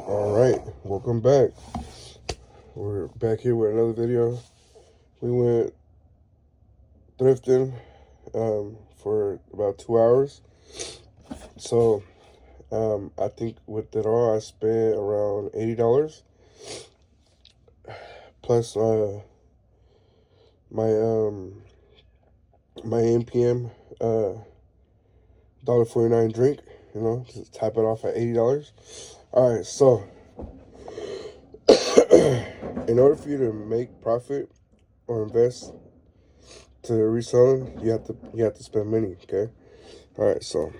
All right, welcome back. We're back here with another video. We went thrifting for about 2 hours. So I think with it all, I spent around $80 plus my my NPM $1.49 drink. You know, just tap it off at $80. All right, so in order for you to make profit or invest to reselling, you have to spend money. Okay. All right. So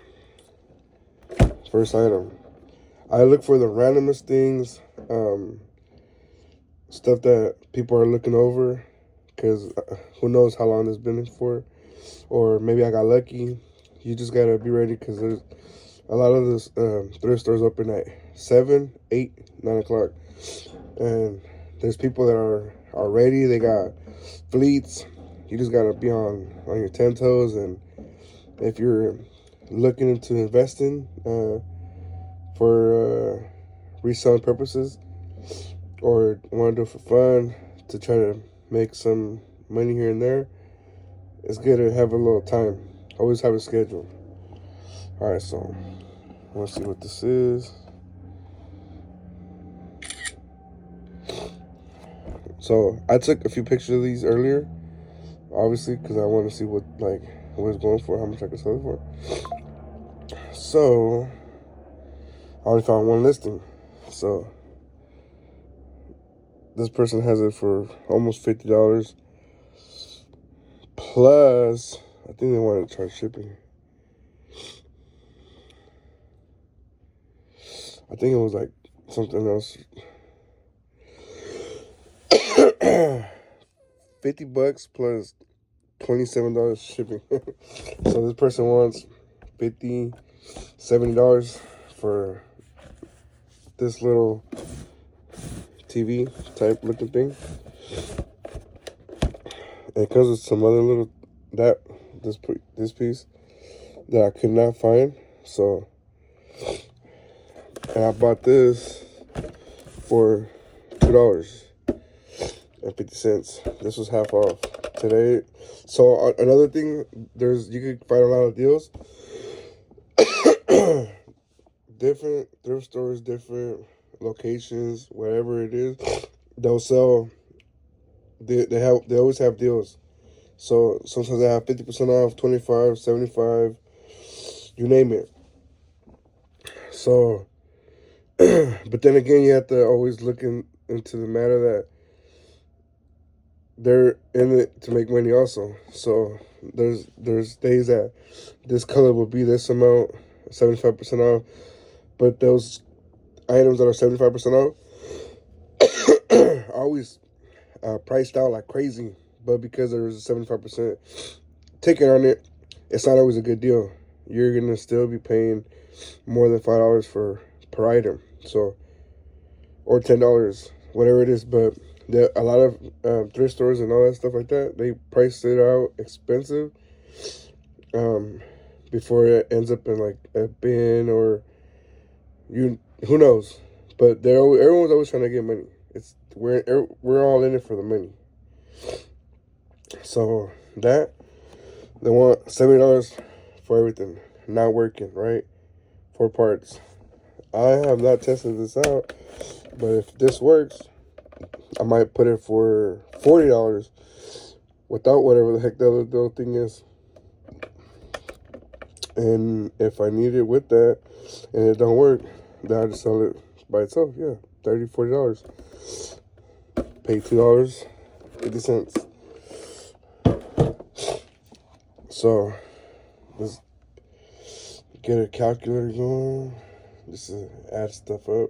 first item, I look for the randomest things, stuff that people are looking over, because who knows how long this been for, or maybe I got lucky. You just gotta be ready, because there's a lot of this thrift stores open at 7, 8, 9 o'clock, and there's people that are ready. They got fleets. You just gotta be on your 10 toes, and if you're looking into investing for reselling purposes, or want to do it for fun to try to make some money here and there, it's good to have a little time. Always have a schedule. All right, so let's see what this is. So I took a few pictures of these earlier, obviously, because I want to see what it's going for, how much I can sell it for. So I only found one listing. So this person has it for almost $50. Plus, I think they wanted to charge shipping. I think it was like something else. $50 plus $27 shipping. So this person wants $50, $70 for this little TV type looking thing. And it comes with some other little this piece that I could not find. So, and I bought this for $2.50. This was half off today. So another thing, you could find a lot of deals. Different thrift stores, different locations, whatever it is, they'll sell. They always have deals. So sometimes they have 50% off, 25, 75, you name it. So, but then again, you have to always look into the matter that they're in it to make money also. So there's days that this color will be this amount, 75% off, but those items that are 75% off are always priced out like crazy. But because there's a 75% ticket on it, it's not always a good deal. You're gonna still be paying more than $5 per item. So, or $10, whatever it is. But a lot of thrift stores and all that stuff like that, they price it out expensive before it ends up in like a bin, or who knows. But everyone's always trying to get money. We're all in it for the money. So they want $70 for everything, not working, right? 4 parts. I have not tested this out, but if this works, I might put it for $40 without whatever the heck the other little thing is. And if I need it with that and it don't work, then I just sell it by itself. Yeah, $30, $40. Pay $2.50. So let's get a calculator going just to add stuff up.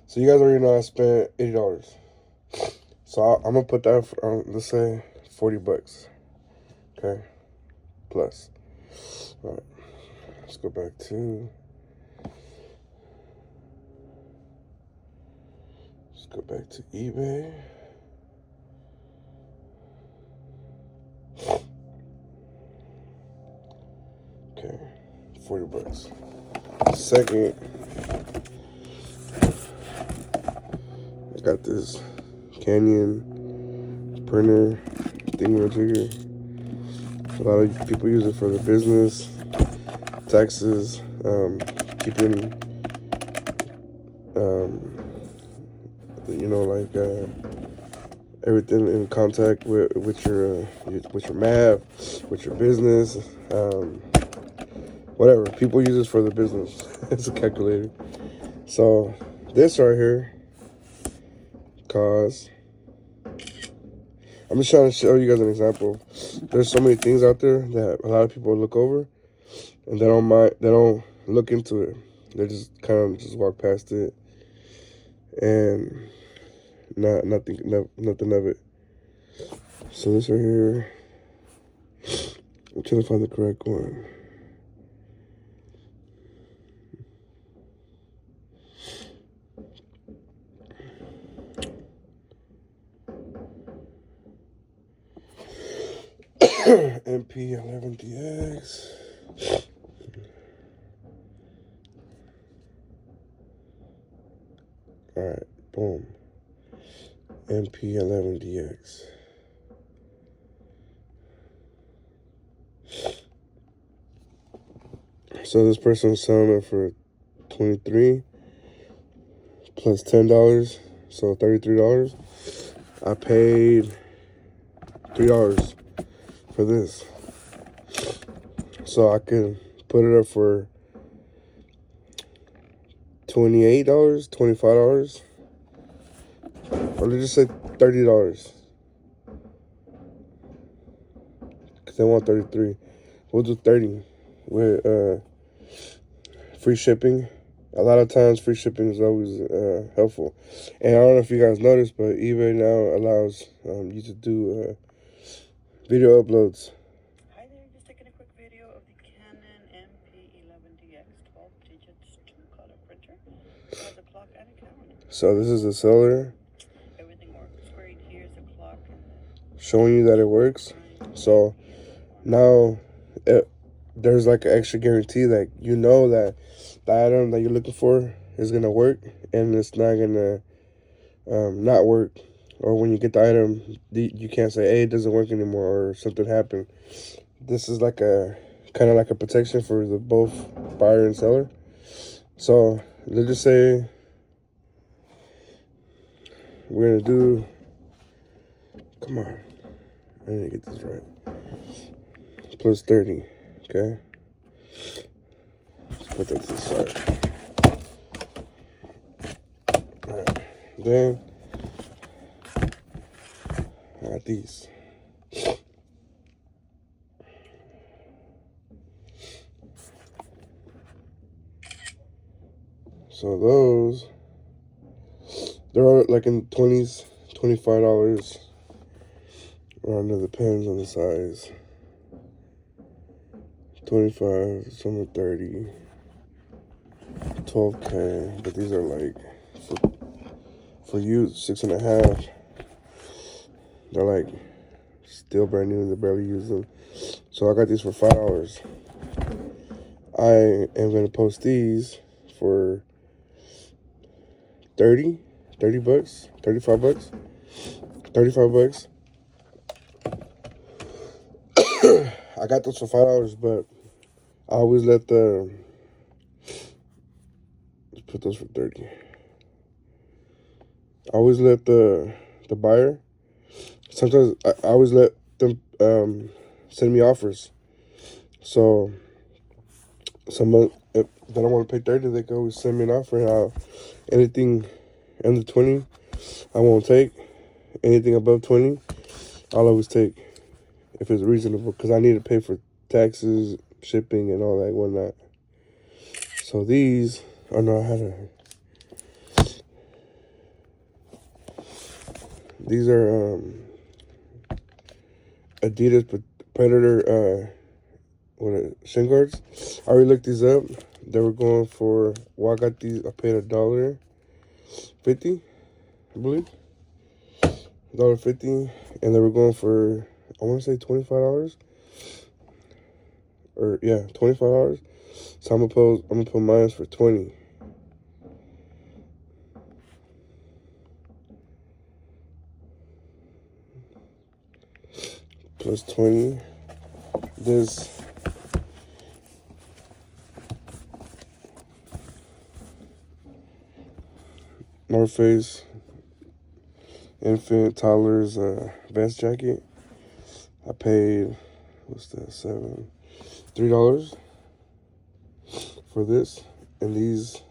So you guys already know I spent $80. So I'm gonna put that for, let's say $40. Okay, plus. All right, let's go back to. Let's go back to eBay. Okay, $40. Second, Got this Canyon printer thingamajigger. A lot of people use it for their business, taxes, keeping, you know, like everything in contact with your map, with your business, whatever. People use this for their business. It's a calculator. So this right here, cause I'm just trying to show you guys an example. There's so many things out there that a lot of people look over, and they don't look into it. They just kind of just walk past it, and nothing of it. So this right here, I'm trying to find the correct one. MP11DX. All right, boom. MP11DX. So this person's selling it for $23 plus $10, so $33. I paid $3 for this, so I could put it up for $28, $25, or let's just say $30, because they want 33. We'll do 30 with free shipping. A lot of times free shipping is always helpful. And I don't know if you guys noticed, but eBay now allows you to do video uploads. Hi there, just taking a quick video of the Canon MP11DX 12 digits 2-color printer. It has a clock and a calendar. So this is the seller. Everything works great. Here's the clock. Showing you that it works. So now there's like an extra guarantee that you know that the item that you're looking for is gonna work, and it's not gonna not work. Or when you get the item, you can't say, hey, it doesn't work anymore, or something happened. This is like a kind of like a protection for the both buyer and seller. So let's just say we're gonna do, come on, I need to get this right, plus 30, okay? Let's put that to the side. All right, then I got these. So those, they're like in 20s, $25. Around there, depends on the size. 25, some are 30, 12K, but these are like for you 6.5. They're like still brand new and they barely use them. So I got these for $5. I am gonna post these for 30 bucks, 35 bucks, 35 bucks. I got those for $5, but I always let let's put those for 30. I always let the buyer, sometimes I always let them send me offers. So someone, if they don't want to pay 30, they can always send me an offer, and anything under 20, I won't take. Anything above 20, I'll always take if it's reasonable, because I need to pay for taxes, shipping, and all that and whatnot. So these, oh no, I had these are Adidas Predator shin guards. I already looked these up. They were going for, well, I got these, I paid $1.50, I believe. $1.50, and they were going for, I want to say $25, or yeah, $25. So I'm gonna put mine for 20. plus 20. This North Face infant toddler's vest jacket. I paid, what's that, $3 for this, and these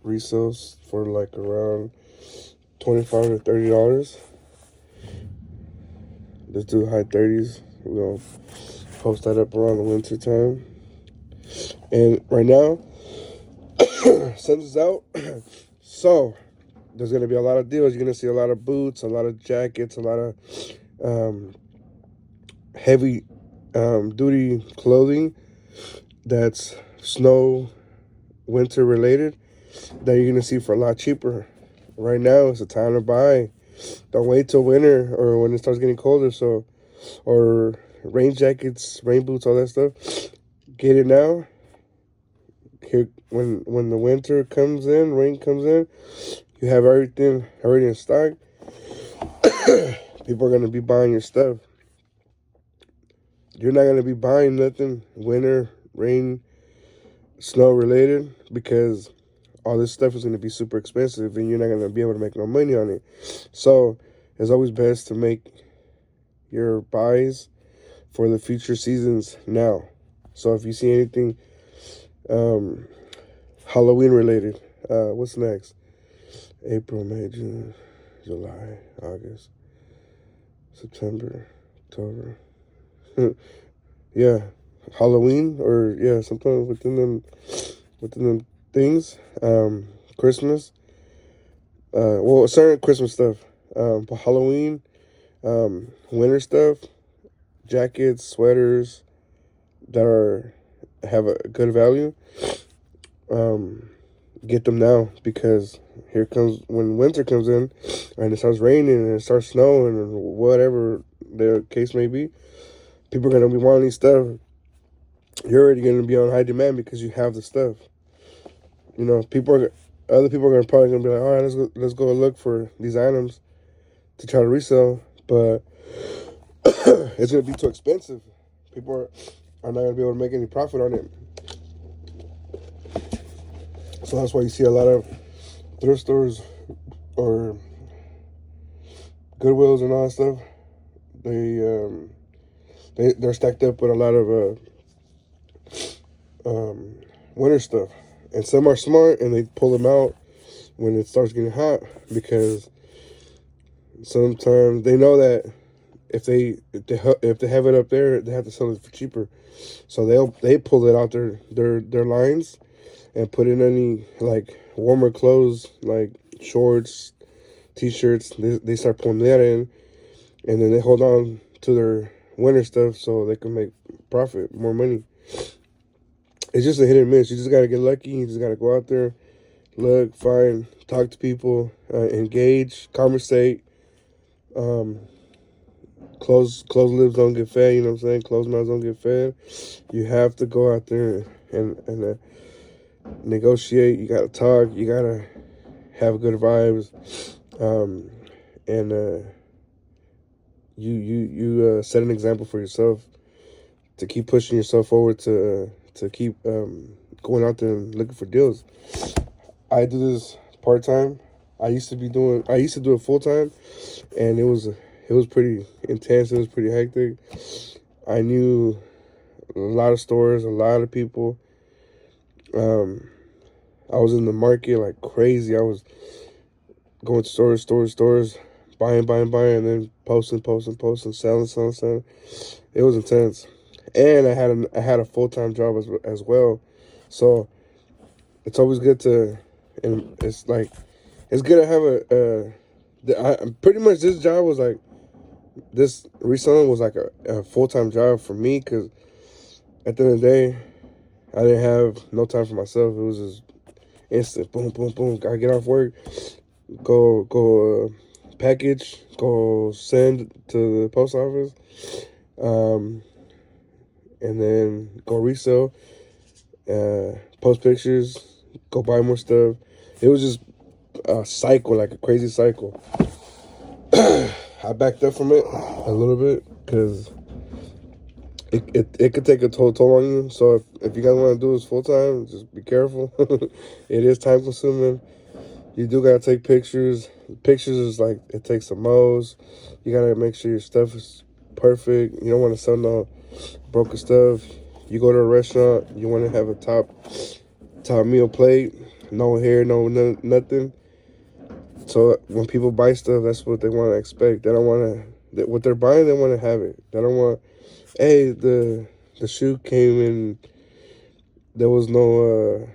resells for like around $25 to $30. Let's do high 30s. We're gonna post that up around the winter time. And right now, sun is out, so there's gonna be a lot of deals. You're gonna see a lot of boots, a lot of jackets, a lot of heavy duty clothing that's snow, winter related, that you're gonna see for a lot cheaper. Right now, it's the time to buy. Don't wait till winter or when it starts getting colder. So, or rain jackets, rain boots, all that stuff. Get it now. Here, when the winter comes in, rain comes in, you have everything already in stock. People are gonna be buying your stuff. You're not gonna be buying nothing winter, rain, snow related, because all this stuff is going to be super expensive and you're not going to be able to make no money on it. So it's always best to make your buys for the future seasons now. So if you see anything Halloween related, what's next? April, May, June, July, August, September, October. Yeah, Halloween, or yeah, something within them things. Christmas, well, certain Christmas stuff, but Halloween, winter stuff, jackets, sweaters that have a good value. Get them now, because here comes when winter comes in and it starts raining and it starts snowing and whatever the case may be. People are gonna be wanting stuff. You're already gonna be on high demand because you have the stuff. You know, other people are probably gonna be like, all right, let's go look for these items to try to resell, but it's gonna be too expensive. People are not gonna be able to make any profit on it. So that's why you see a lot of thrift stores or Goodwills and all that stuff. They're stacked up with a lot of winter stuff. And some are smart and they pull them out when it starts getting hot, because sometimes they know that if they have it up there, they have to sell it for cheaper. So they pull it out their lines and put in any like warmer clothes like shorts, t-shirts. They start pulling that in, and then they hold on to their winter stuff so they can make profit, more money. It's just a hit and miss. You just got to get lucky. You just got to go out there, look, find, talk to people, engage, conversate. Closed lips don't get fed, you know what I'm saying? Closed mouths don't get fed. You have to go out there and negotiate. You got to talk. You got to have good vibes. You set an example for yourself to keep pushing yourself forward, to keep going out there and looking for deals. I do this part-time. I used to do it full-time, and it was pretty intense. It was pretty hectic. I knew a lot of stores, a lot of people. I was in the market like crazy. I was going to stores, buying, and then posting, selling. It was intense. And I had a full-time job as well. So it's always good to, and it's good to have pretty much this job was like, this reselling was like a full-time job for me, because at the end of the day, I didn't have no time for myself. It was just instant, boom, boom, boom. Gotta get off work, go package, go send to the post office, and then go resell, post pictures, go buy more stuff. It was just a cycle, like a crazy cycle. I backed up from it a little bit because it could take a toll on you. So if you guys want to do this full time, just be careful. It is time consuming. You do gotta take pictures. Pictures is like, it takes the most. You gotta make sure your stuff is perfect. You don't want to sell no broken stuff. You go to a restaurant, you want to have a top meal plate, no hair, nothing. So when people buy stuff, that's what they want to expect. They don't want to, what they're buying, they want to have it. They don't want, hey, the shoe came in, there was no,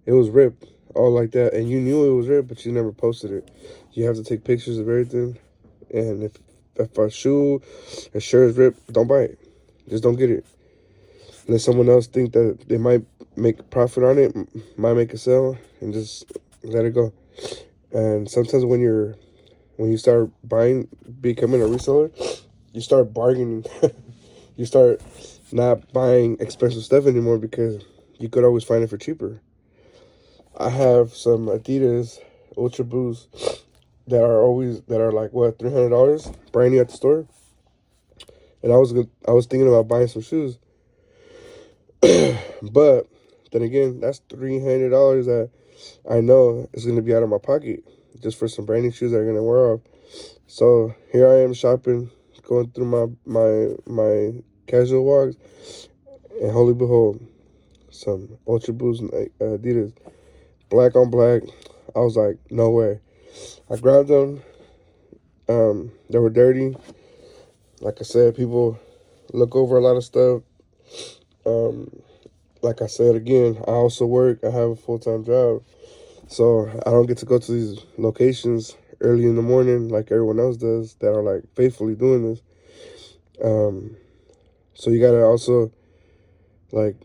it was ripped, all like that. And you knew it was ripped, but you never posted it. You have to take pictures of everything. And if a shirt is ripped, don't buy it. Just don't get it. Let someone else think that they might make a profit on it, might make a sale, and just let it go. And sometimes when you start becoming a reseller, you start bargaining. You start not buying expensive stuff anymore because you could always find it for cheaper. I have some Adidas Ultra Boosts that are like what, $300 brand new at the store, and I was thinking about buying some shoes, but then again, that's $300 that I know is gonna be out of my pocket just for some brand new shoes that are gonna wear off. So here I am shopping, going through my casual walks, and holy behold, some Ultra Boost Adidas, black on black. I was like, no way. I grabbed them. They were dirty. Like I said, people look over a lot of stuff. Like I said again, I also work. I have a full-time job, so I don't get to go to these locations early in the morning like everyone else does that are like faithfully doing this. So you gotta also like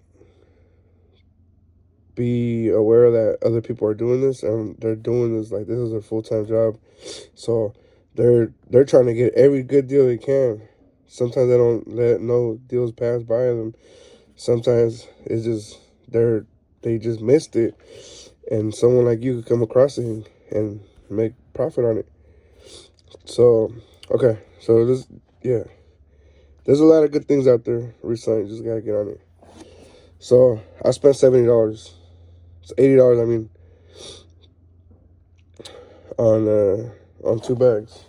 be aware that other people are doing this, and they're doing this like this is their full-time job. So they're trying to get every good deal they can. Sometimes they don't let no deals pass by them. Sometimes it's just they just missed it, and someone like you could come across it and make profit on it. So okay, so yeah, there's a lot of good things out there. Reselling, just gotta get on it. So I spent $70. It's $80, I mean, on 2 bags.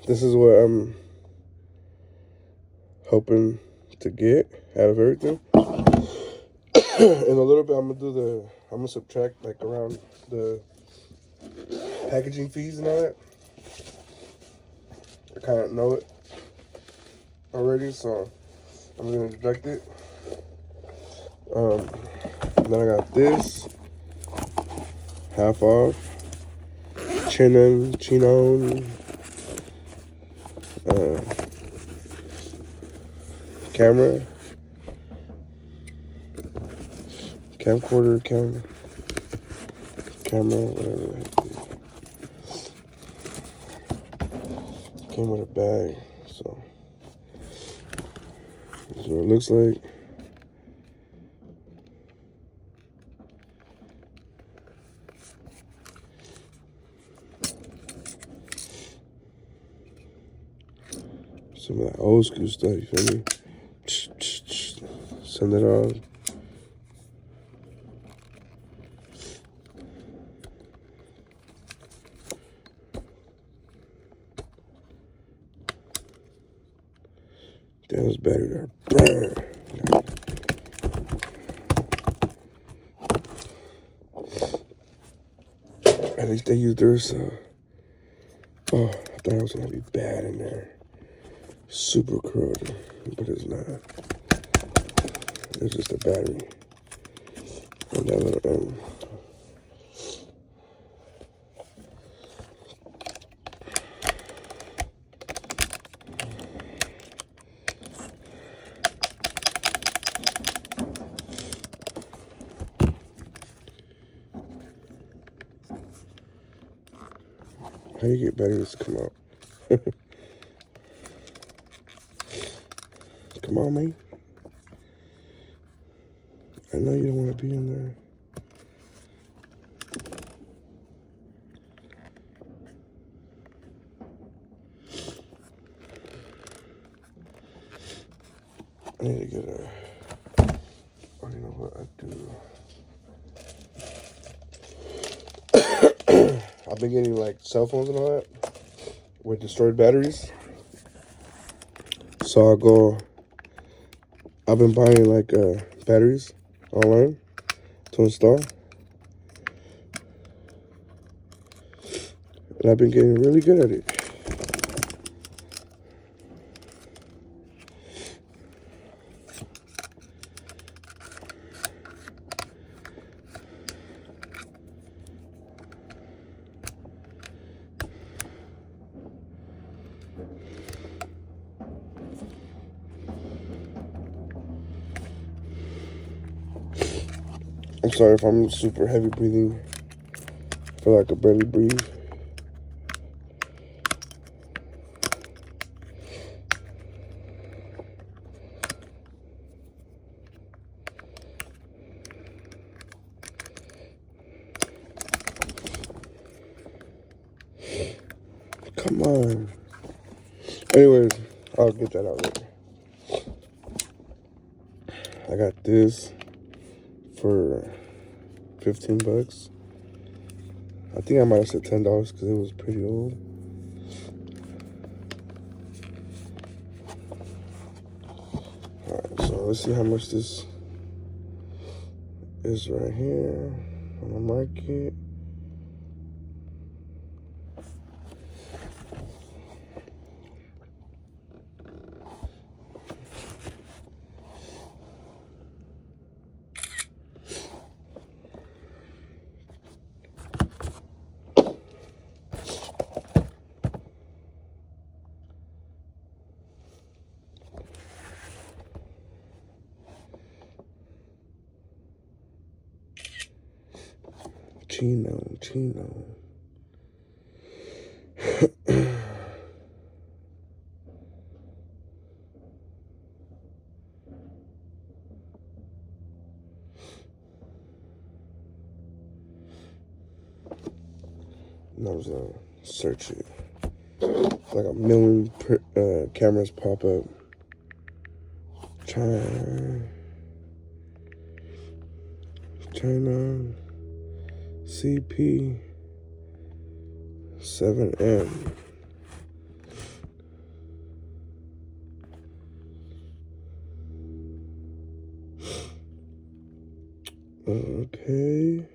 This is what I'm hoping to get out of everything. In a little bit, I'm gonna subtract like around the packaging fees and all that. I kind of know it already, so I'm gonna deduct it. Then I got this half off, chinon, camera, camcorder, camera, whatever. Came with a bag, so this is what it looks like. Some of that old school stuff, you feel me? Send it off. Damn, this battery got burned. At least they used theirs. Oh, I thought it was gonna be bad in there. Super corroded, but it's not. It's just a battery. And that little end. How do you get batteries to come out? Come on, man. I know you don't want to be in there. I need to get a, oh, you know what I do? I've been getting like cell phones and all that with destroyed batteries. So I've been buying like batteries online to install. And I've been getting really good at it. I'm sorry if I'm super heavy breathing. I feel like I barely breathe. Come on. Anyways, I'll get that out later. I got this for 15 bucks. I think I might have said $10 because it was pretty old. Alright, so let's see how much this is right here on the market. Chino. And I was gonna search it. Like a million cameras pop up. China CP 7M. Okay.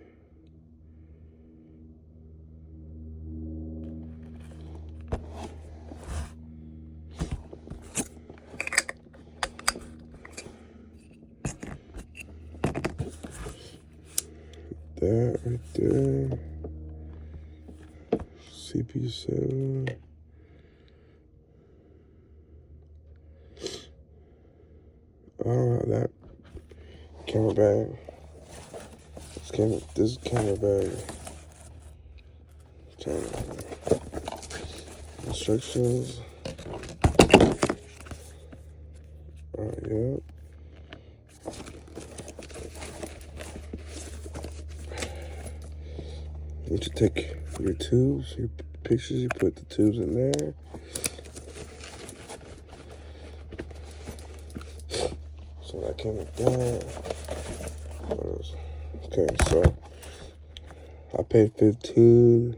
That right there. CP7. I don't have that camera bag. This camera bag. Instructions. Yeah. You should take your tubes, your pictures, you put the tubes in there. So that came with that. What else? Okay, so I paid 15.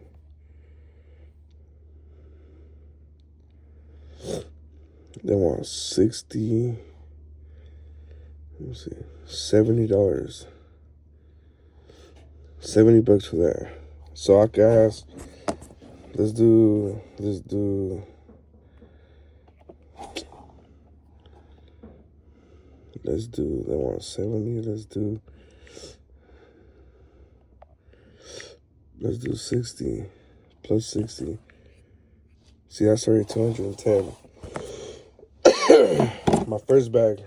They want 60. Let me see. $70. 70 bucks for that. So I guess let's do they want 70, let's do 60 plus 60. See, that's already 210. My first bag.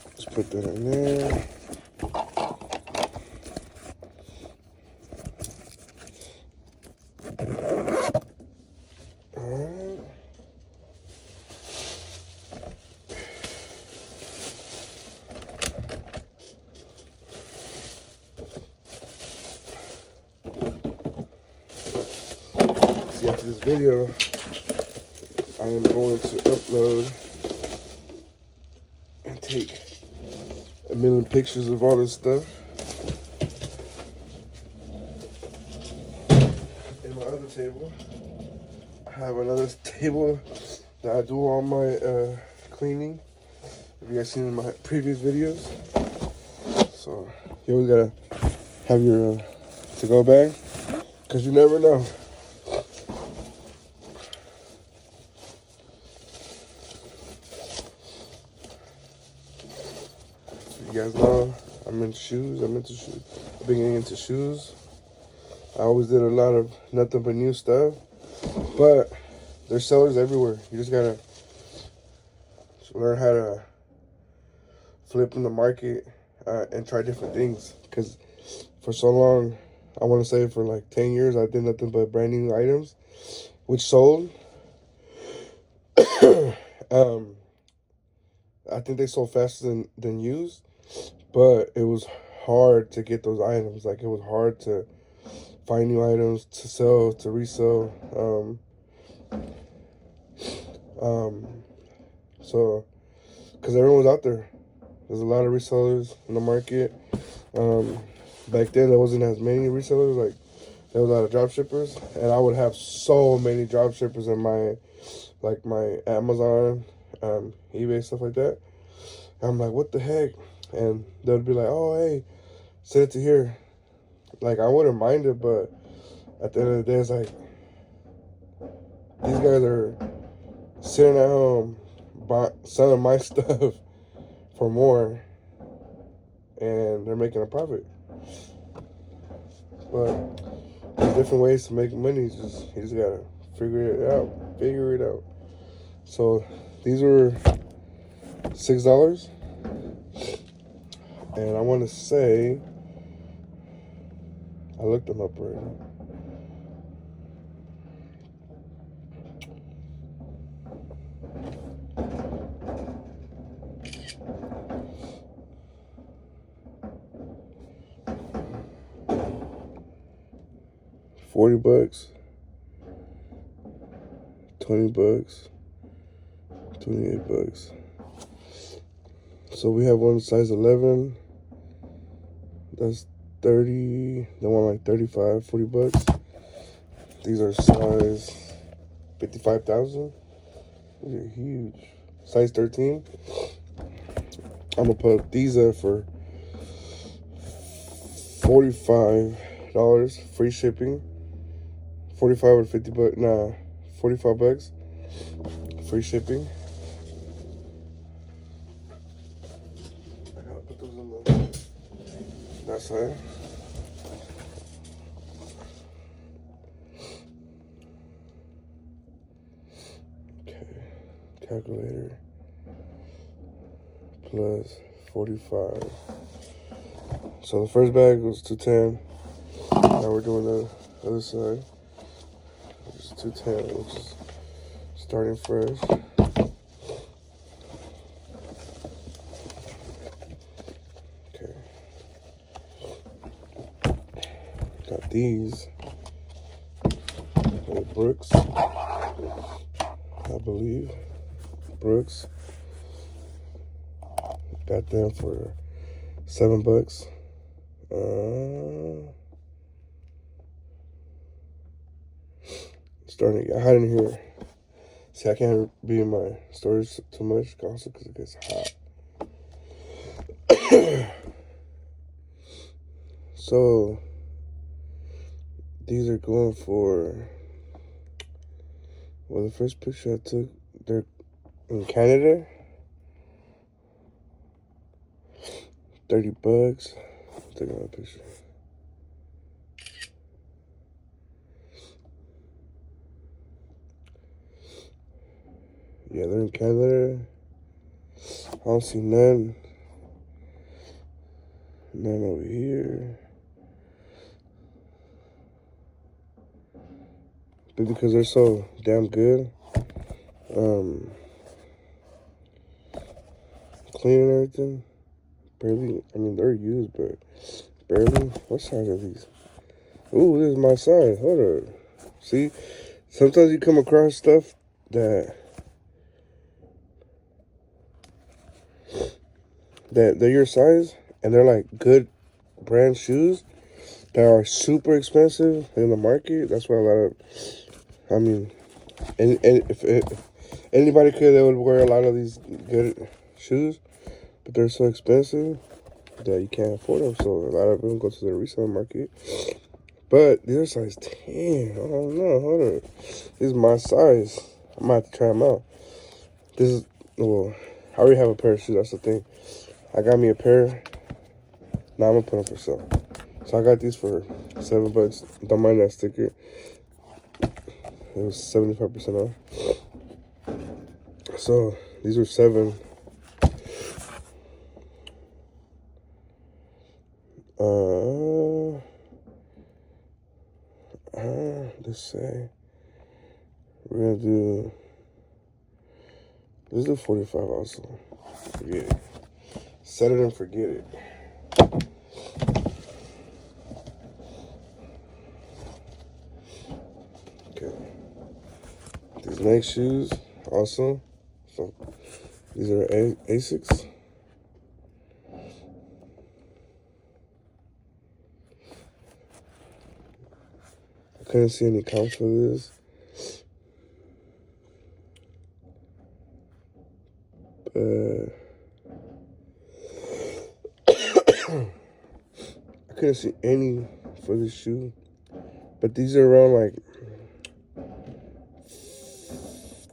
Let's put that in there. After this video, I am going to upload and take a million pictures of all this stuff. In my other table, I have another table that I do all my cleaning. If you guys seen in my previous videos. So you always gotta have your to-go bag, because you never know. You guys know I'm into shoes. I've been getting into shoes. I always did a lot of nothing but new stuff, but there's sellers everywhere. You just gotta learn how to flip in the market and try different things. Because for so long, I want to say for like 10 years, I did nothing but brand new items, which sold. I think they sold faster than used, but it was hard to get those items. Like, it was hard to find new items to sell, to resell. So, because everyone was out there. There's a lot of resellers in the market. Back then, there wasn't as many resellers. Like, there was a lot of drop shippers, and I would have so many drop shippers in my Amazon, eBay, stuff like that. And I'm like, what the heck? And they'll be like, oh, hey, send it to here. Like, I wouldn't mind it, but at the end of the day, it's like, these guys are sitting at home selling my stuff for more, and they're making a profit. But there's different ways to make money. You just gotta figure it out. So these were $6, and I want to say I looked them up already. $40, $20, $28. So we have one size 11. That's 30. They want like 35, $40. These are size 55,000. These are huge. Size 13. I'm gonna put these up for $45, free shipping. 45 or 50 bucks. Nah, $45, free shipping. I gotta put those on that side. Okay, calculator. Plus 45. So the first bag was 210. Now we're doing the other side. It's 210, which is starting fresh. Okay. Got these. Brooks, I believe. Brooks. Got them for $7. Starting to get hot in here. See, I can't be in my storage too much, also because it gets hot. So these are going for, well, the first picture I took, they're in Canada. $30. Take another picture. Yeah, they're in Canada. I don't see none over here. But because they're so damn good, clean and everything, barely, I mean, they're used, but barely. What size are these? Ooh, this is my size. Hold up. See, sometimes you come across stuff that that they're your size and they're like good brand shoes that are super expensive in the market. That's why a lot of, I mean, and if anybody could, they would wear a lot of these good shoes, but they're so expensive that you can't afford them. So a lot of them go to the resale market. But these are size 10. I don't know. Hold on. This is my size. I might have to try them out. This is, well, I already have a pair of shoes. That's the thing. I got me a pair. Now I'm going to put them for sale. So I got these for $7. Don't mind that sticker. It was 75% off. So these were $7. Let's say we're gonna let's do 45 also. Forget it. Set it and forget it. Okay. These next shoes also. So these are Asics. I couldn't see any comps for this. I couldn't see any for this shoe. But these are around like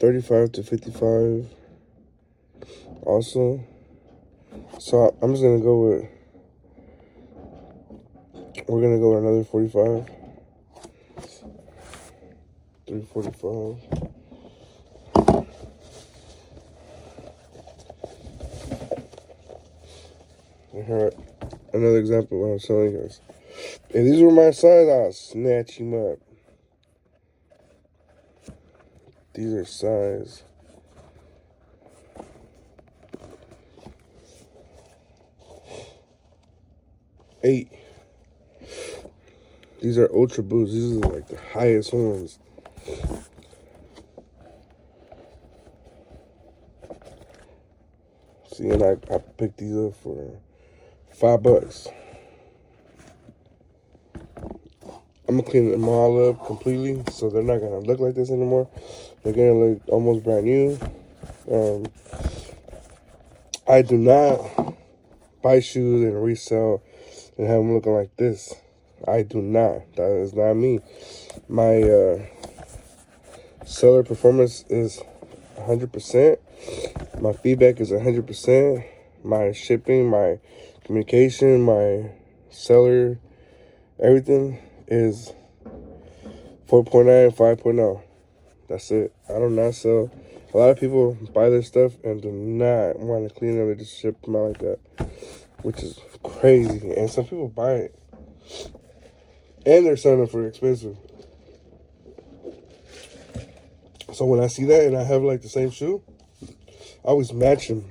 35 to 55 also. So I'm just gonna go with, we're gonna go with another 45. 345. And here, another example of what I'm telling you guys. If these were my size, I'll snatch him up. These are size 8. These are Ultra Boosts. These are like the highest ones. See, and I picked these up for $5. I'm gonna clean them all up completely, so they're not gonna look like this anymore. They're gonna look almost brand new. I do not buy shoes and resell and have them looking like this. I do not. That is not me. My seller performance is 100%. My feedback is 100%. My shipping, my communication, my seller, everything is 4.9, 5.0. That's it. I do not sell. A lot of people buy their stuff and do not want to clean it. They just ship them out like that, which is crazy. And some people buy it, and they're selling it for expensive. So when I see that and I have like the same shoe, I always match them.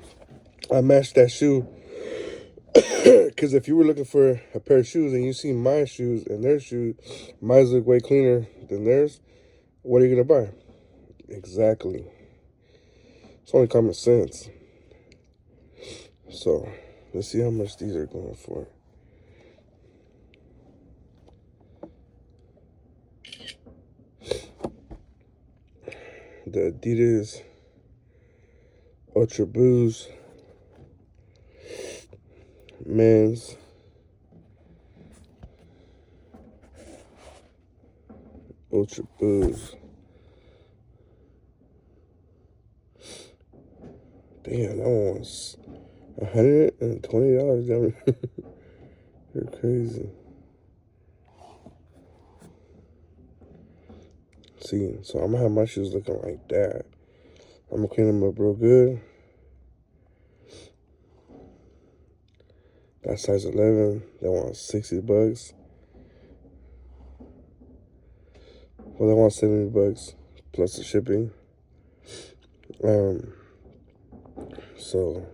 I match that shoe. Because if you were looking for a pair of shoes and you see my shoes and their shoes, mine look way cleaner than theirs, what are you going to buy? Exactly. It's only common sense. So let's see how much these are going for. The Adidas Ultra Boost men's Ultra Boost. Damn, that one's $120. You're crazy. See, so I'm gonna have my shoes looking like that. I'm gonna clean them up real good. That size 11, they want $60. Well, they want $70 plus the shipping. So,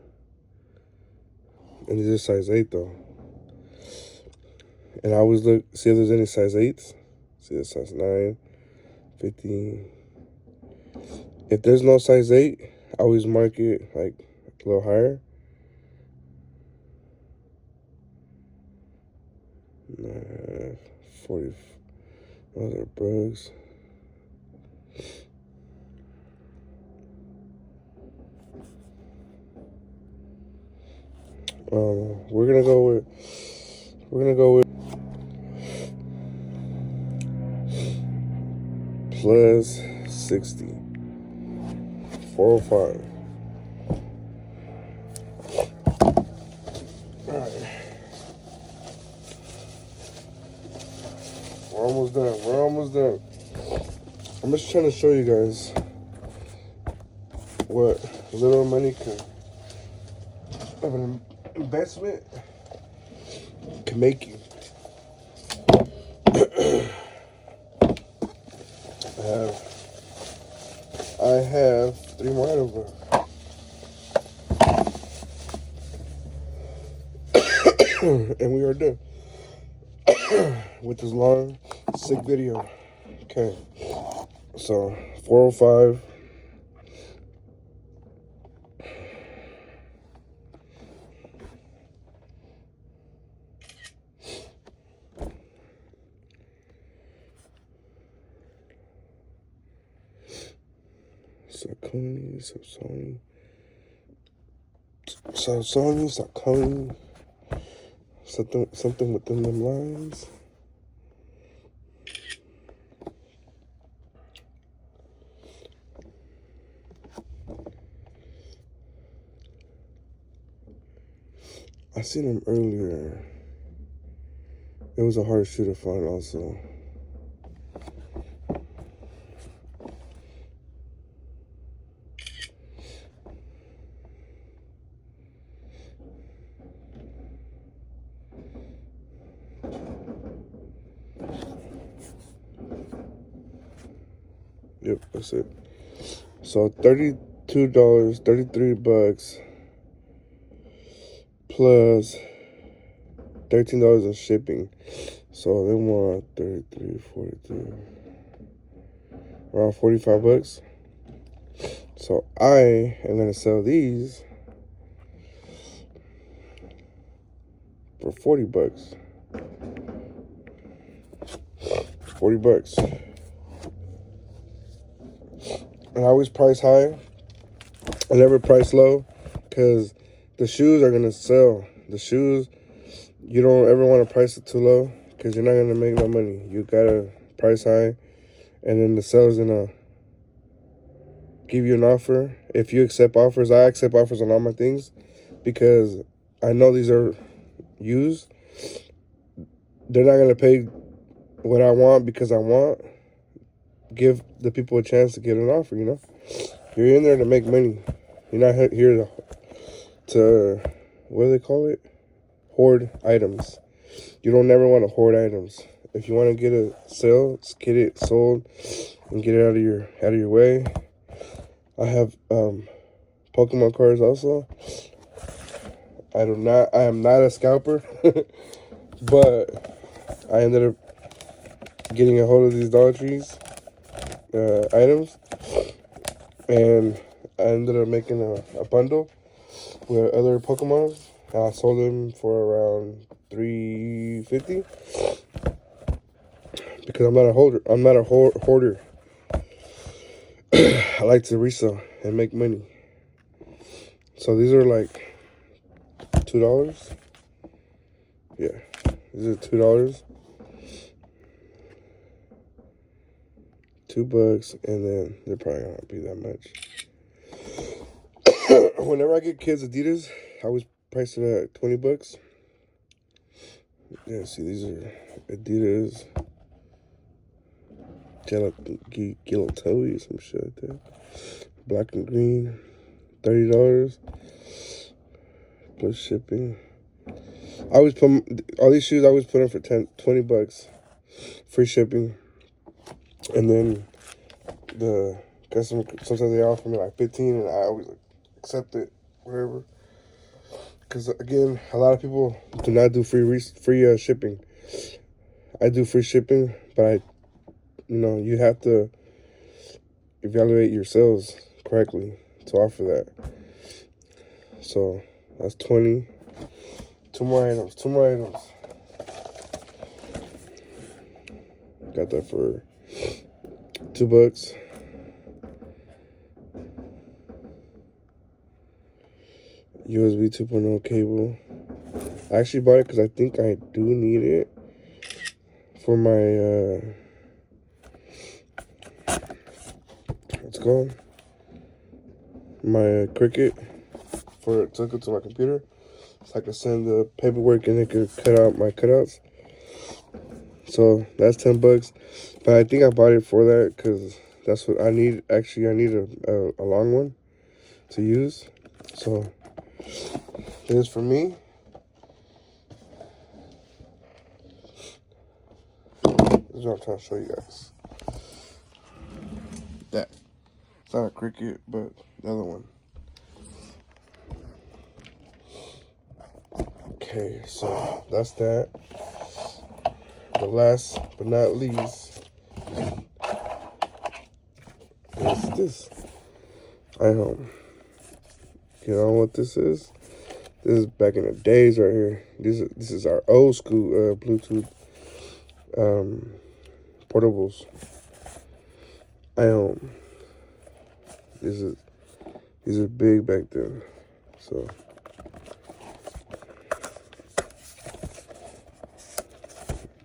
and these are size 8 though. And I always look, see if there's any size 8s. See the size 9, 15. If there's no size 8, I always mark it like a little higher. 40. Those are bugs. We're gonna go with plus 60. 405. Alright. We're almost done. I'm just trying to show you guys what little money of an investment can make you. I have 3 more items left. And we are done with this long, sick video. Okay, so 405. Saucony. Something within them lines. I seen him earlier. It was a hard shoe to find also. Yep, that's it. So $32, $33 plus $13 in shipping. So they want 33, 43, around $45. So I am gonna sell these for $40. $40. And I always price high. I never price low, because the shoes are gonna sell. The shoes, you don't ever want to price it too low, because you're not gonna make no money. You gotta price high, and then the seller's gonna give you an offer. If you accept offers, I accept offers on all my things, because I know these are used. They're not gonna pay what I want because I want. Give the people a chance to get an offer, you know? You're in there to make money. You're not here to what do they call it? Hoard items. You don't never want to hoard items. If you want to get a sale, just get it sold and get it out of your way. I have Pokemon cards also. I am not a scalper, but I ended up getting a hold of these Dollar Trees items, and I ended up making a bundle with other Pokemon. I sold them for around $350, because I'm not a hoarder. I like to resell and make money. So these are like $2. Yeah, these are $2. $2, and then they're probably not be that much. Whenever I get kids Adidas, I always price it at $20. Yeah, see, these are Adidas Gelatoe or some shit like that. Black and green, $30 plus shipping. I always put all these shoes. I always put them for $20, free shipping, and then sometimes they offer me like 15, and I always accept it, whatever. Because again, a lot of people do not do free shipping. I do free shipping, but you have to evaluate your sales correctly to offer that. So that's 20. Two more items. Got that for $2. USB 2.0 cable. I actually bought it because I think I do need it for my what's it called? My Cricut for to hook it to my computer, so I can send the paperwork and it could cut out my cutouts. So that's $10. But I think I bought it for that because that's what I need. Actually, I need a long one to use. So this is for me. This is what I'm trying to show you guys. That. It's not a Cricut, but the other one. Okay, so that's that. The last but not least is this. I you know what this is? This is back in the days right here. This is our old school Bluetooth portables. These are big back then. So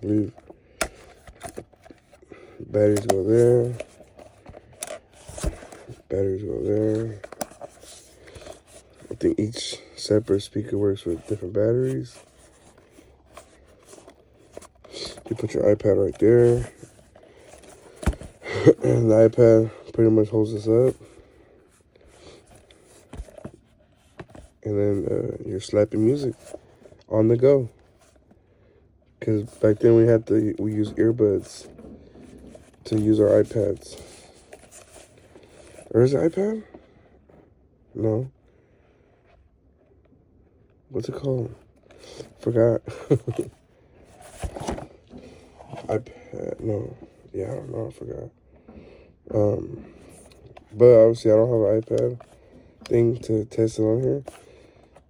leave batteries go there. Batteries go there. I think each separate speaker works with different batteries. You put your iPad right there. And the iPad pretty much holds this up. And then you're slapping music on the go. Because back then we used earbuds to use our iPads. Or is it iPad? No. What's it called? Forgot. iPad, no. Yeah, I don't know, I forgot. But obviously I don't have an iPad thing to test it on here.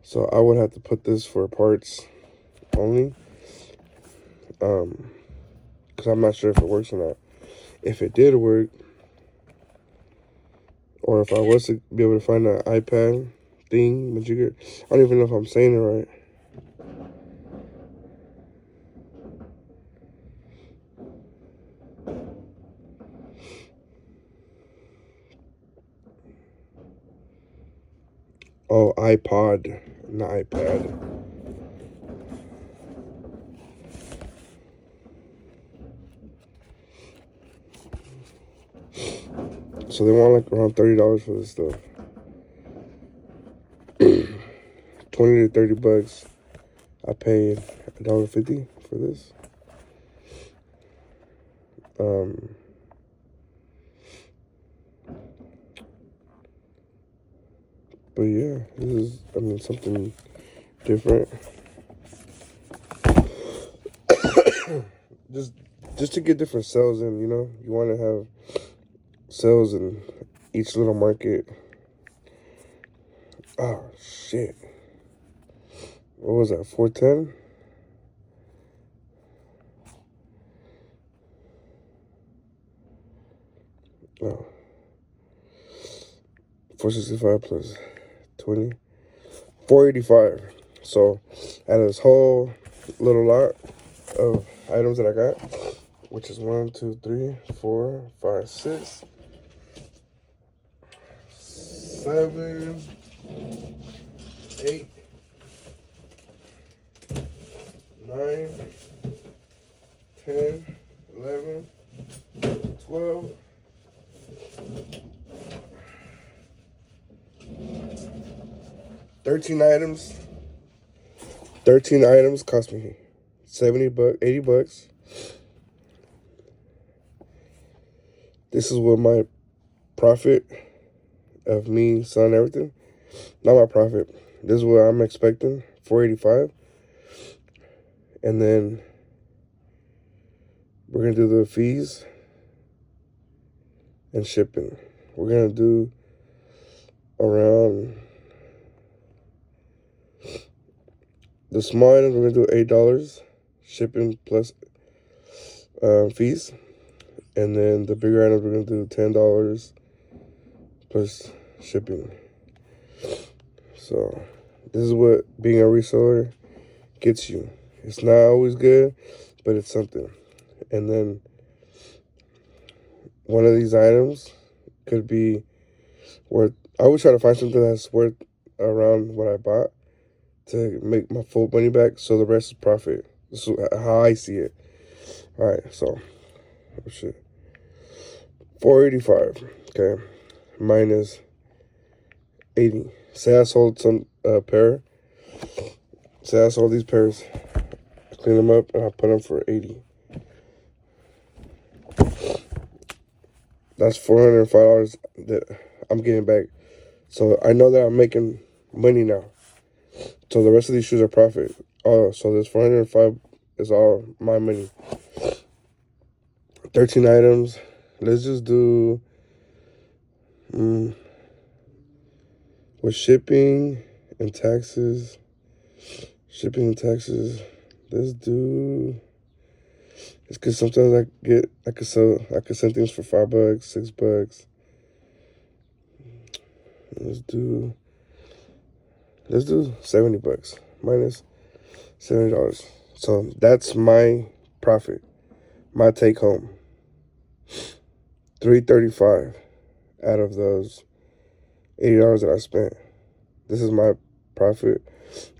So I would have to put this for parts only. Because I'm not sure if it works or not. If it did work, or if I was to be able to find an iPad thing, I don't even know if I'm saying it right. Oh, iPod, not iPad. So they want like around $30 for this stuff. 20 to 30 bucks. I paid $1.50 for this. But yeah, this is, something different. just to get different sales in, you know? You want to have sales in each little market. Oh, shit. What was that, 410? Oh. 465 plus 20. 485. So, out of this whole little lot of items that I got, which is 1, 2, 3, 4, 5, 6, 7, 8, 9, 10, 11, 12, 13 items. 13 items cost me 80 bucks. This is what my profit of me selling everything. Not my profit. This is what I'm expecting. $485. And then we're gonna do the fees and shipping. We're gonna do around the small items. We're gonna do $8 shipping plus fees. And then the bigger items, we're going to do $10 plus shipping. So this is what being a reseller gets you. It's not always good, but it's something. And then one of these items could be worth, I always try to find something that's worth around what I bought to make my full money back, so the rest is profit. This is how I see it. All right, so oh shit, 485. Okay, minus 80. Say I sold some pair. Say I sold these pairs. I clean them up and I put them for 80. That's $405 that I'm getting back. So I know that I'm making money now. So the rest of these shoes are profit. Oh, so this 405 is all my money. 13 items. Let's just do with shipping and taxes. Shipping and taxes. Let's do. It's because sometimes I could send things for $5, $6. Let's do $70 minus $70. So that's my profit, my take home. $335 out of those $80 that I spent. This is my profit.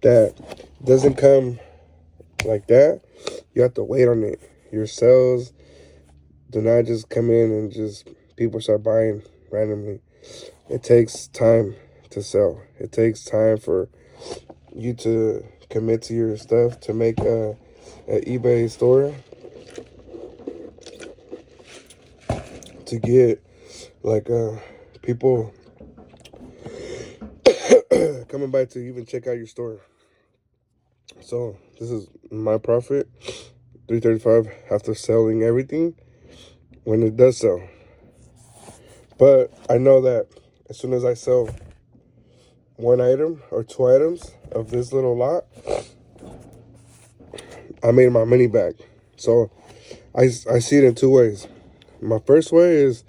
That doesn't come like that. You have to wait on it. Your sales do not just come in and just people start buying randomly. It takes time to sell. It takes time for you to commit to your stuff, to make an eBay store, to get like people coming by to even check out your store. So this is my profit, $335 after selling everything when it does sell. But I know that as soon as I sell one item or two items of this little lot, I made my money back. So I see it in two ways. My first way is,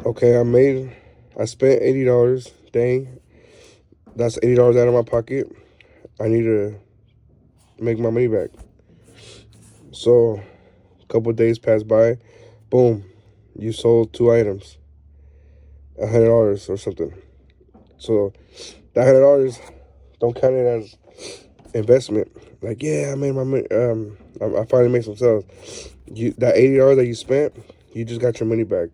okay, I spent $80. Dang, that's $80 out of my pocket. I need to make my money back. So a couple of days pass by, boom, you sold two items, $100 or something. So that $100, don't count it as investment. Like, yeah, I made my money. I finally made some sales. That $80 that you spent, you just got your money back.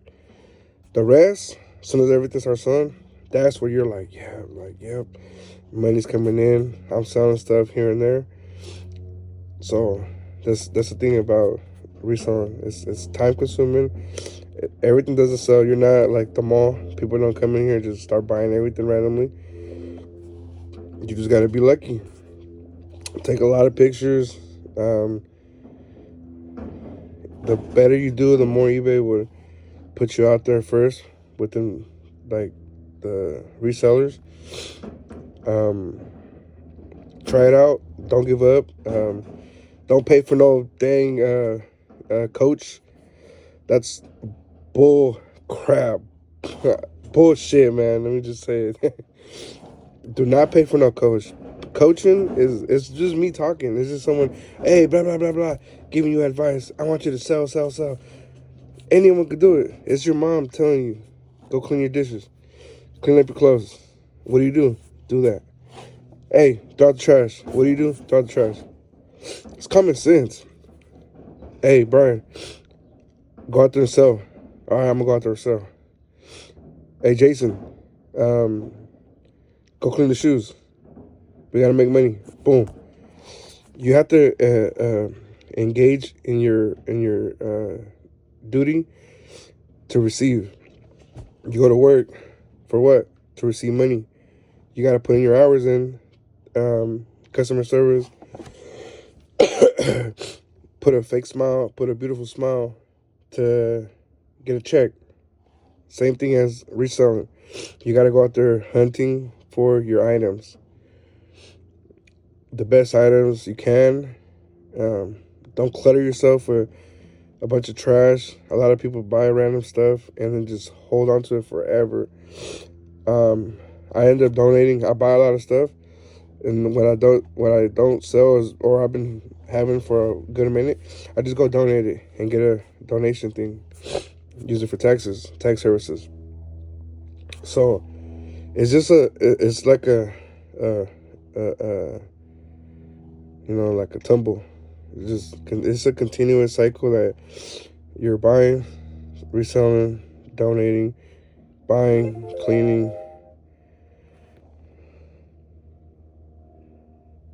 The rest, as soon as everything starts selling, that's where you're like, yep, money's coming in. I'm selling stuff here and there. So that's the thing about reselling. It's time consuming. Everything doesn't sell. You're not like the mall. People don't come in here and just start buying everything randomly. You just gotta be lucky. Take a lot of pictures. The better you do, the more eBay would put you out there first within like the resellers. Try it out. Don't give up. Don't pay for no dang coach. That's bull crap. Bullshit, man. Let me just say it. Do not pay for no coach. Coaching it's just me talking. It's just someone, hey, blah, blah, blah, blah, giving you advice. I want you to sell. Anyone could do it. It's your mom telling you, go clean your dishes. Clean up your clothes. What do you do? Do that. Hey, throw out the trash. What do you do? Throw out the trash. It's common sense. Hey, Brian, go out there and sell. All right, I'm going to go out there and sell. Hey, Jason, go clean the shoes. We got to make money. Boom. You have to engage in your duty to receive. You go to work for what? To receive money. You got to put in your hours in. Customer service. Put a fake smile. Put a beautiful smile to get a check. Same thing as reselling. You got to go out there hunting for your items. The best items you can. Don't clutter yourself with a bunch of trash. A lot of people buy random stuff and then just hold on to it forever. I end up donating. I buy a lot of stuff, and what I don't sell is, or I've been having for a good minute, I just go donate it and get a donation thing. Use it for tax services. So it's just it's like a like a tumble. It's a continuous cycle that you're buying, reselling, donating, buying, cleaning.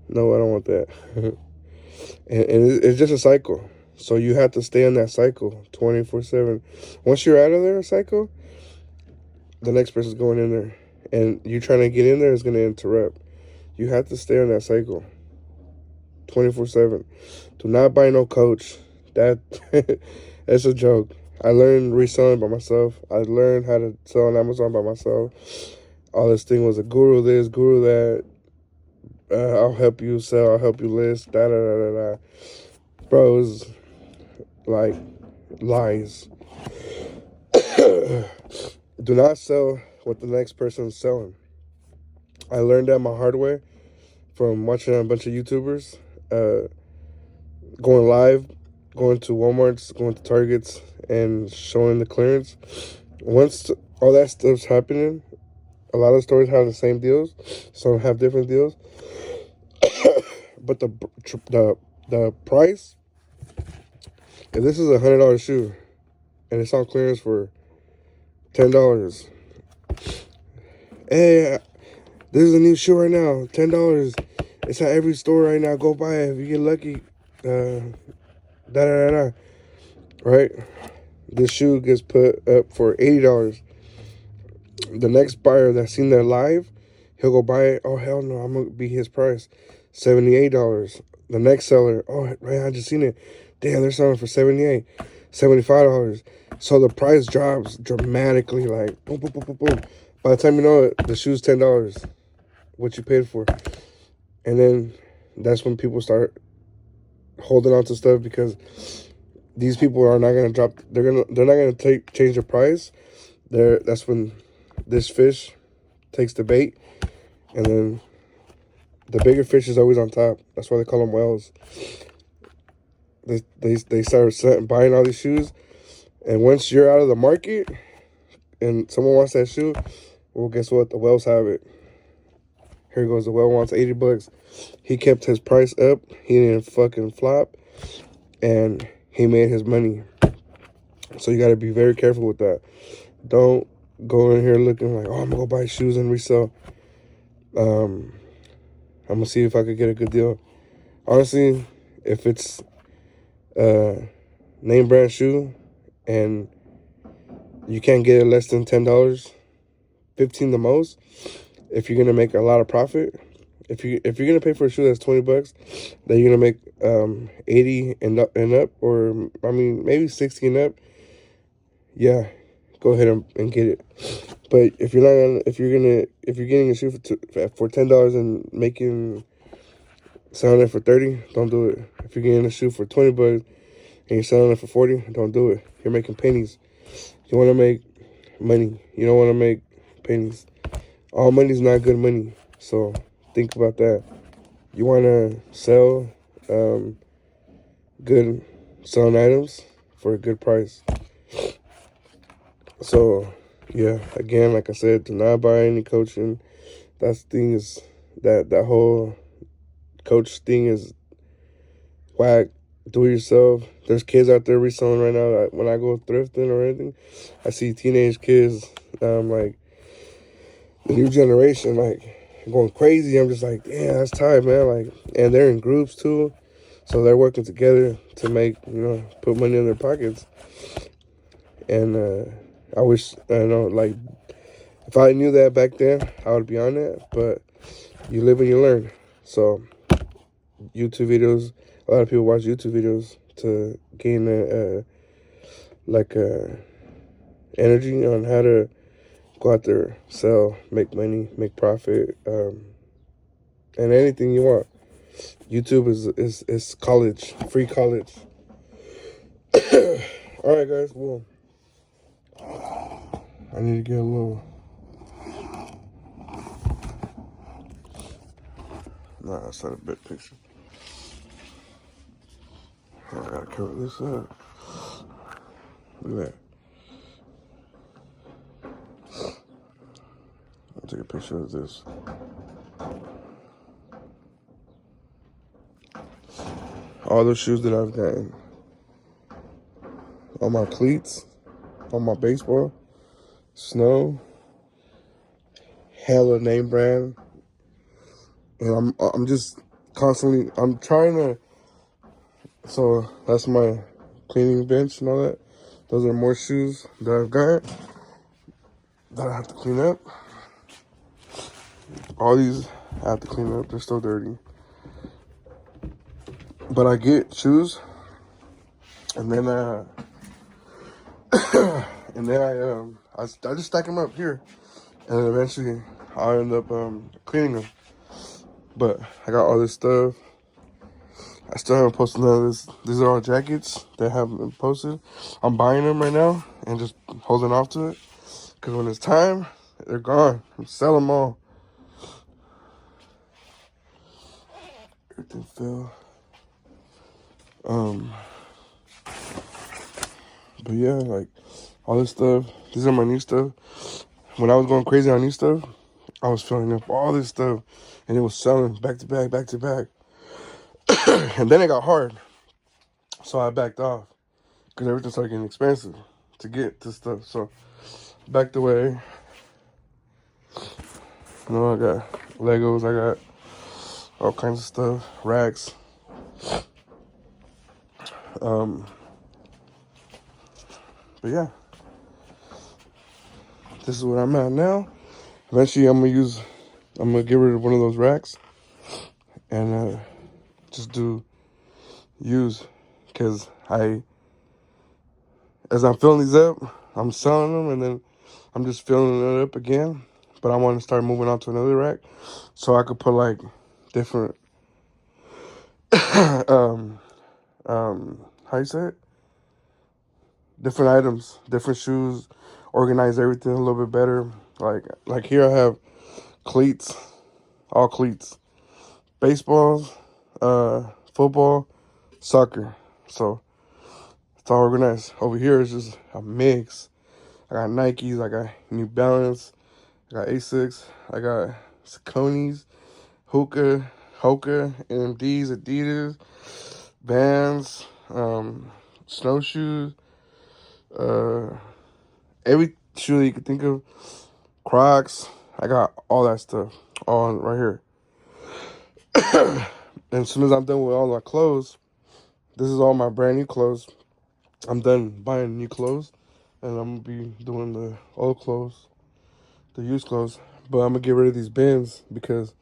No, I don't want that. and it's just a cycle. So you have to stay on that cycle 24/7. Once you're out of their cycle, the next person's going in there. And you trying to get in there is going to interrupt. You have to stay on that cycle 24/7. Do not buy no coach. That's a joke. I learned reselling by myself. I learned how to sell on Amazon by myself. All this thing was a guru this, guru that. I'll help you sell. I'll help you list. Da da da da da. Bro, it was like lies. Do not sell what the next person is selling. I learned that my hard way from watching a bunch of YouTubers, going live, going to Walmarts, going to Targets, and showing the clearance. Once all that stuff's happening, a lot of stores have the same deals. Some have different deals. But the price, if this is $100 shoe and it's on clearance for $10, hey, this is a new shoe right now, $10. It's at every store right now. Go buy it if you get lucky. Right? This shoe gets put up for $80. The next buyer that's seen that live, he'll go buy it. Oh, hell no, I'm going to be his price. $78. The next seller, oh, man, I just seen it. Damn, they're selling for $78, $75. So the price drops dramatically, like, boom, boom, boom, boom, boom. By the time you know it, the shoe's $10, what you paid for. And then that's when people start holding on to stuff, because these people are not going to drop, they're not going to change the price. That's when this fish takes the bait, and then the bigger fish is always on top. That's why they call them whales. They start buying all these shoes, and once you're out of the market and someone wants that shoe, well, guess what? The whales have it. Here goes, the whale wants $80. He kept his price up. He didn't fucking flop, and he made his money. So you got to be very careful with that. Don't go in here looking like, oh, I'm gonna go buy shoes and resell. I'm going to see if I could get a good deal. Honestly, if it's a name brand shoe and you can't get it less than $10, $15 the most, if you're going to make a lot of profit, if you're going to pay for a shoe that's $20, then you're going to make 80 and up, or I mean maybe 60 and up, yeah, go ahead and get it. But if you're getting a shoe for $10 and selling it for $30, don't do it. If you're getting a shoe for $20 and you're selling it for $40, don't do it. You're making pennies. You want to make money. You don't want to make pennies. All money's not good money. So think about that. You want to sell good selling items for a good price. So yeah, again, like I said, do not buy any coaching. That's the thing, is that whole coach thing is whack. Do it yourself. There's kids out there reselling right now. When I go thrifting or anything, I see teenage kids, like the new generation, like going crazy. I'm just like, damn, that's tight, man. Like, and they're in groups too, so they're working together to make, put money in their pockets. And I wish, like, if I knew that back then, I would be on that. But you live and you learn. So YouTube videos, a lot of people watch YouTube videos to gain energy on how to go out there, sell, make money, make profit, and anything you want. YouTube is college, free college. All right, guys. Well, I need to get a little. Nah, that's not a big picture. I gotta cover this up. Look at that. I'll take a picture of this. All the shoes that I've gotten. All my cleats, all my baseball, snow, hella name brand. And I'm just constantly, I'm trying to, so that's my cleaning bench and all that. Those are more shoes that I've got that I have to clean up. All these I have to clean up, they're still dirty. But I get shoes, and then I just stack them up here, and then eventually I'll end up cleaning them. But I got all this stuff. I still haven't posted none of this. These are all jackets that haven't been posted. I'm buying them right now and just holding off to it, because when it's time, they're gone. I'm selling them all. Everything fell. But yeah, like all this stuff. These are my new stuff. When I was going crazy on new stuff, I was filling up all this stuff, and it was selling back to back, back to back. And then it got hard, so I backed off because everything started getting expensive to get to stuff. So backed away. You know, I got Legos, I got all kinds of stuff, racks. But yeah, this is what I'm at now. Eventually, I'm gonna get rid of one of those racks and just use, because as I'm filling these up, I'm selling them, and then I'm just filling it up again. But I want to start moving on to another rack, so I could put like different, how you say it? Different items, different shoes, organize everything a little bit better. Like here I have cleats, all cleats, baseballs, football, soccer. So it's all organized. Over here is just a mix. I got Nikes, I got New Balance, I got Asics, I got Saucony's, Hoka, NMDs, Adidas, Vans, snowshoes, every shoe that you could think of, Crocs. I got all that stuff all right here. And as soon as I'm done with all my clothes, this is all my brand new clothes. I'm done buying new clothes, and I'm gonna be doing the old clothes, the used clothes. But I'm gonna get rid of these bins because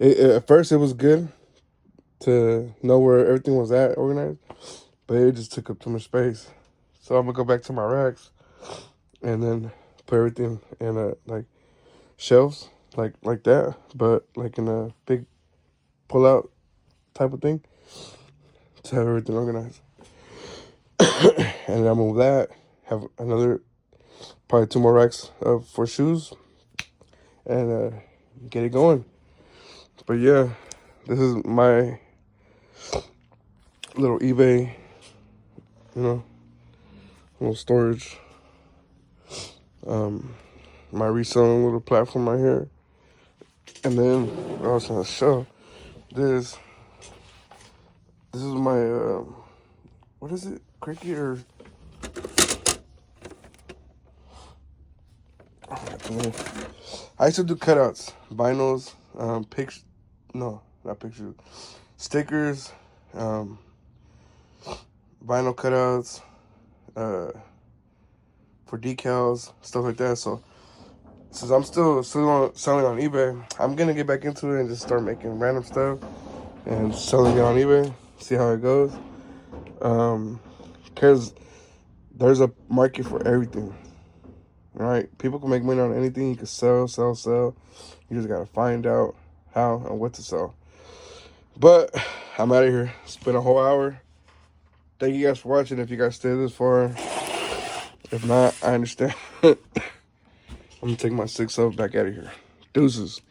at first it was good to know where everything was at organized, but it just took up too much space. So I'm gonna go back to my racks and then put everything in like shelves, like that, but like in a big pull-out type of thing to have everything organized. And I'm move that, have another probably 2 more racks for shoes, and get it going. But yeah, this is my little eBay, little storage, my reselling little platform right here. And then I was gonna show this. This is my what is it? Cricut or I used to do cutouts, vinyls, no, not pictures, stickers, vinyl cutouts, for decals, stuff like that. So since I'm still selling on eBay, I'm gonna get back into it and just start making random stuff and selling it on eBay. See how it goes. Because there's a market for everything. Right? People can make money on anything. You can sell. You just gotta find out how and what to sell. But I'm out of here. It's been a whole hour. Thank you guys for watching. If you guys stayed this far, if not, I understand. I'm gonna take my 6 up back out of here. Deuces.